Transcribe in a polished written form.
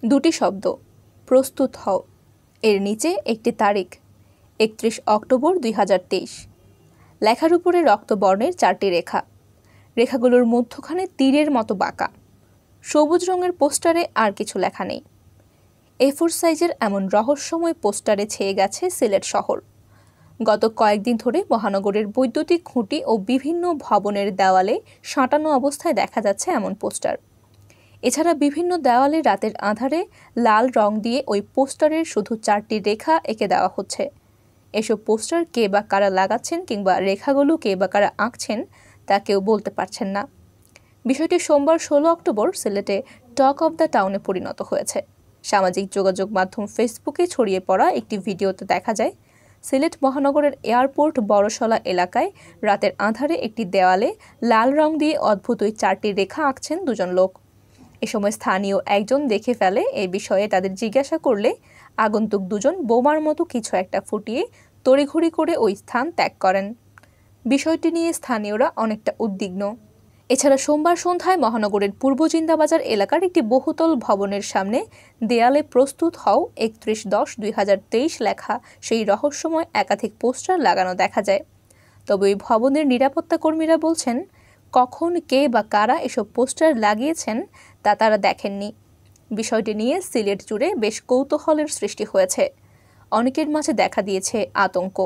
দুটি শব্দ, প্রস্তুত হও, এর নিচে একটি তারিখ 31 অক্টোবর 2023। লেখার উপরে রক্তবর্ণের 4টি রেখা, রেখাগুলোর মধ্যখানে তীরের মতো বাঁকা। সবুজ রঙের পোস্টারে আর কিছু লেখা নেই। A4 সাইজের এমন রহস্যময় পোস্টারে ছেয়ে গেছে সিলেট শহর। গত কয়েকদিন ধরে মহানগরের বৈদ্যুতিক খুঁটি ও বিভিন্ন ভবনের দেওয়ালে সাঁটানো অবস্থায় দেখা যাচ্ছে এমন পোস্টার। এছাড়া বিভিন্ন দেওয়ালে রাতের আঁধারে লাল রং দিয়ে ওই পোস্টারের শুধু 4টি রেখা এঁকে দেওয়া হচ্ছে। এসব পোস্টার কে বা কারা লাগাচ্ছেন কিংবা রেখাগুলো কে বা কারা আঁকছেন তা কেউ বলতে পারছেন না। বিষয়টি সোমবার 16 অক্টোবর সিলেটে টক অব দ্য টাউনে পরিণত হয়েছে। সামাজিক যোগাযোগ মাধ্যম ফেসবুকে ছড়িয়ে পড়া একটি ভিডিওতে দেখা যায় সিলেট মহানগরের এয়ারপোর্ট বড়শলা এলাকায় রাতের আঁধারে একটি দেওয়ালে লাল রং দিয়ে অদ্ভুত ওই 4টি রেখা আঁকছেন দুজন লোক। এ সময় স্থানীয় একজন দেখে ফেলে এ বিষয়ে তাদের জিজ্ঞাসা করলে আগন্তুক দুজন বোমার মতো কিছু একটা ফুটিয়ে তড়িঘড়ি করে ওই স্থান ত্যাগ করেন। বিষয়টি নিয়ে স্থানীয়রা অনেকটা উদ্বিগ্ন। এছাড়া সোমবার সন্ধ্যায় মহানগরের পূর্ব জিন্দাবাজার এলাকার একটি বহুতল ভবনের সামনে দেয়ালে প্রস্তুত হও 31/10/2023 লেখা সেই রহস্যময় একাধিক পোস্টার লাগানো দেখা যায়। তবে ওই ভবনের নিরাপত্তা কর্মীরা বলছেন কখন কে বা কারা এসব পোস্টার লাগিয়েছেন তা তারা দেখেননি। বিষয়টি নিয়ে সিলেট জুড়ে বেশ কৌতূহলের সৃষ্টি হয়েছে। অনেকের মাঝে দেখা দিয়েছে আতঙ্ক।